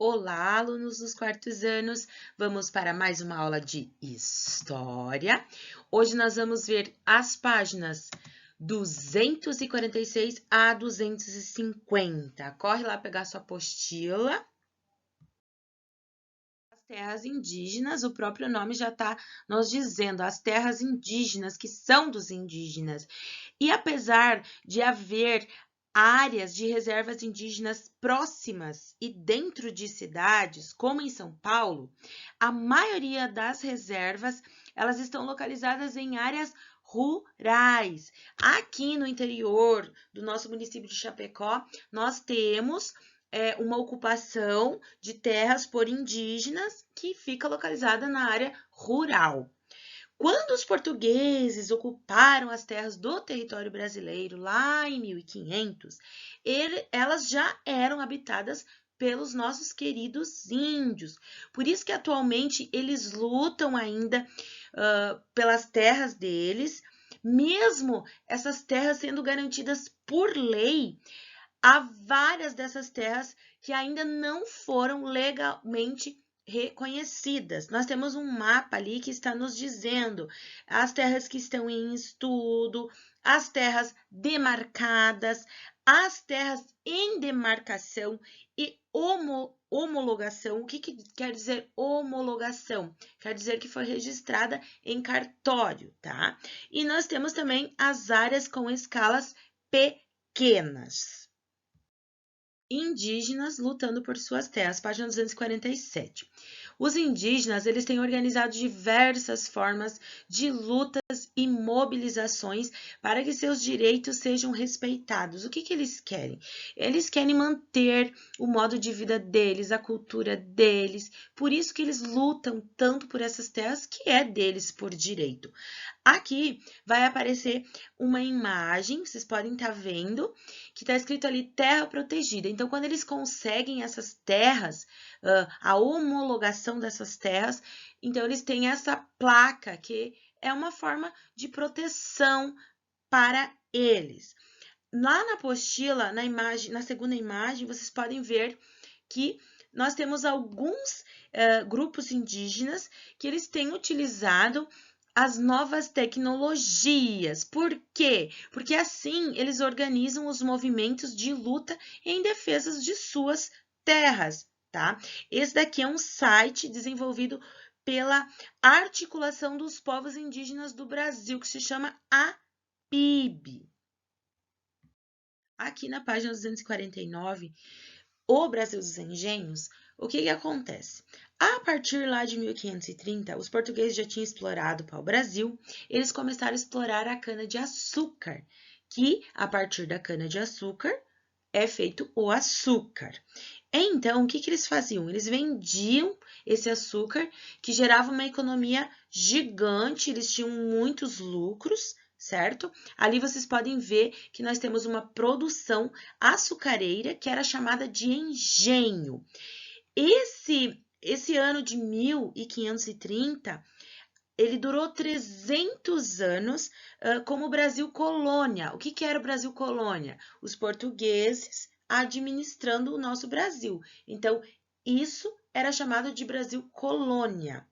Olá, alunos dos quartos anos! Vamos para mais uma aula de História. Hoje nós vamos ver as páginas 246 a 250. Corre lá pegar sua apostila. As terras indígenas, o próprio nome já está nos dizendo, as terras indígenas, que são dos indígenas. E apesar de haver áreas de reservas indígenas próximas e dentro de cidades, como em São Paulo, a maioria das reservas, elas estão localizadas em áreas rurais. Aqui no interior do nosso município de Chapecó, nós temos uma ocupação de terras por indígenas que fica localizada na área rural. Quando os portugueses ocuparam as terras do território brasileiro lá em 1500, elas já eram habitadas pelos nossos queridos índios. Por isso que atualmente eles lutam ainda pelas terras deles, mesmo essas terras sendo garantidas por lei. Há várias dessas terras que ainda não foram legalmente reconhecidas. Nós temos um mapa ali que está nos dizendo as terras que estão em estudo, as terras demarcadas, as terras em demarcação e homologação. O que quer dizer homologação? Quer dizer que foi registrada em cartório, tá? E nós temos também as áreas com escalas pequenas. Indígenas lutando por suas terras, página 247. Os indígenas, eles têm organizado diversas formas de lutas e mobilizações para que seus direitos sejam respeitados. O que eles querem? Eles querem manter o modo de vida deles, a cultura deles, por isso que eles lutam tanto por essas terras que é deles por direito. Aqui vai aparecer uma imagem, vocês podem estar vendo, que está escrito ali terra protegida. Então, quando eles conseguem essas terras, a homologação dessas terras, então eles têm essa placa que é uma forma de proteção para eles. Lá na apostila, na imagem, na segunda imagem, vocês podem ver que nós temos alguns grupos indígenas que eles têm utilizado as novas tecnologias. Por quê? Porque assim eles organizam os movimentos de luta em defesa de suas terras, tá? Esse daqui é um site desenvolvido pela Articulação dos Povos Indígenas do Brasil, que se chama APIB. Aqui na página 249, o Brasil dos Engenhos, o que acontece? A partir lá de 1530, os portugueses já tinham explorado o pau-brasil, eles começaram a explorar a cana-de-açúcar, que a partir da cana-de-açúcar é feito o açúcar. Então, o que eles faziam? Eles vendiam esse açúcar, que gerava uma economia gigante, eles tinham muitos lucros, certo? Ali vocês podem ver que nós temos uma produção açucareira que era chamada de engenho. Esse ano de 1530, ele durou 300 anos como Brasil colônia. O que era o Brasil colônia? Os portugueses administrando o nosso Brasil. Então, isso era chamado de Brasil colônia.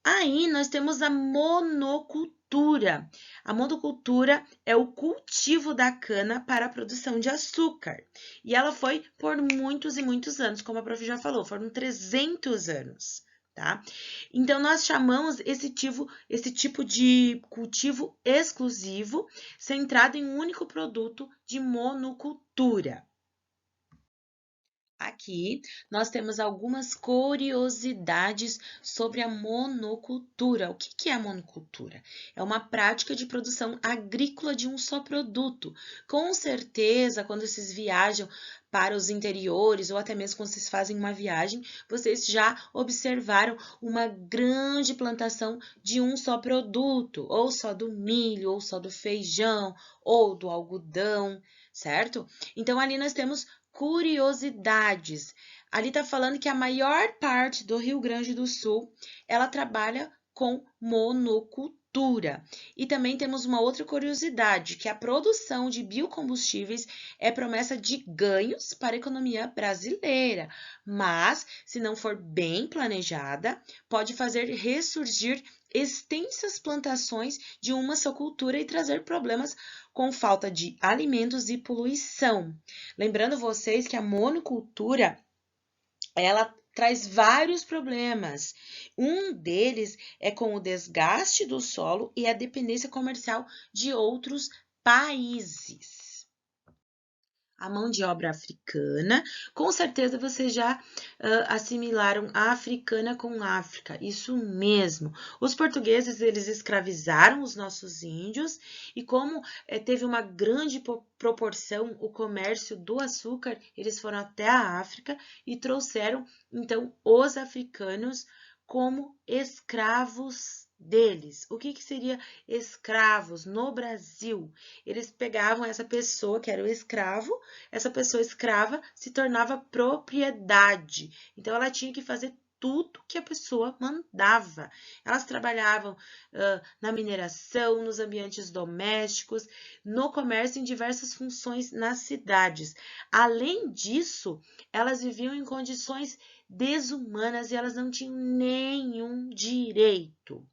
Aí nós temos a monocultura. A monocultura é o cultivo da cana para a produção de açúcar. E ela foi por muitos e muitos anos, como a prof já falou, foram 300 anos, tá? Então, nós chamamos esse tipo de cultivo exclusivo, centrado em um único produto de monocultura. Aqui nós temos algumas curiosidades sobre a monocultura. O que é a monocultura? É uma prática de produção agrícola de um só produto. Com certeza, quando vocês viajam para os interiores ou até mesmo quando vocês fazem uma viagem, vocês já observaram uma grande plantação de um só produto, ou só do milho, ou só do feijão, ou do algodão, certo? Então, ali nós temos curiosidades. Ali está falando que a maior parte do Rio Grande do Sul, ela trabalha com monocultura. monocultura. E também temos uma outra curiosidade, que a produção de biocombustíveis é promessa de ganhos para a economia brasileira, mas, se não for bem planejada, pode fazer ressurgir extensas plantações de uma só cultura e trazer problemas com falta de alimentos e poluição. Lembrando vocês que a monocultura, ela traz vários problemas. Um deles é com o desgaste do solo e a dependência comercial de outros países. A mão de obra africana, com certeza vocês já assimilaram a africana com África, isso mesmo. Os portugueses, eles escravizaram os nossos índios e como teve uma grande proporção o comércio do açúcar, eles foram até a África e trouxeram, então, os africanos como escravos deles. O que seria escravos no Brasil? Eles pegavam essa pessoa que era o escravo, essa pessoa escrava se tornava propriedade. Então, ela tinha que fazer tudo que a pessoa mandava. Elas trabalhavam na mineração, nos ambientes domésticos, no comércio, em diversas funções nas cidades. Além disso, elas viviam em condições desumanas e elas não tinham nenhum direito.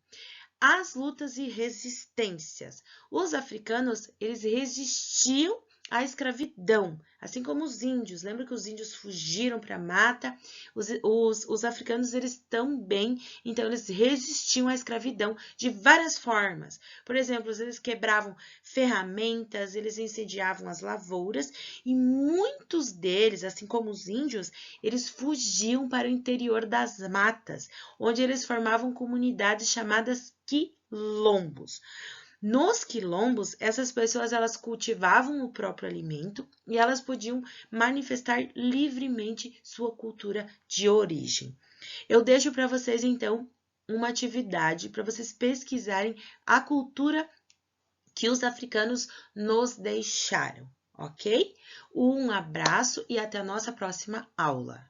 As lutas e resistências. Os africanos, eles resistiam à escravidão, assim como os índios. Lembra que os índios fugiram para a mata? Os africanos, eles também, então, eles resistiam à escravidão de várias formas. Por exemplo, eles quebravam ferramentas, eles incendiavam as lavouras e muitos deles, assim como os índios, eles fugiam para o interior das matas, onde eles formavam comunidades chamadas quilombos. Nos quilombos, essas pessoas elas cultivavam o próprio alimento e elas podiam manifestar livremente sua cultura de origem. Eu deixo para vocês então uma atividade para vocês pesquisarem a cultura que os africanos nos deixaram, ok? Um abraço e até a nossa próxima aula.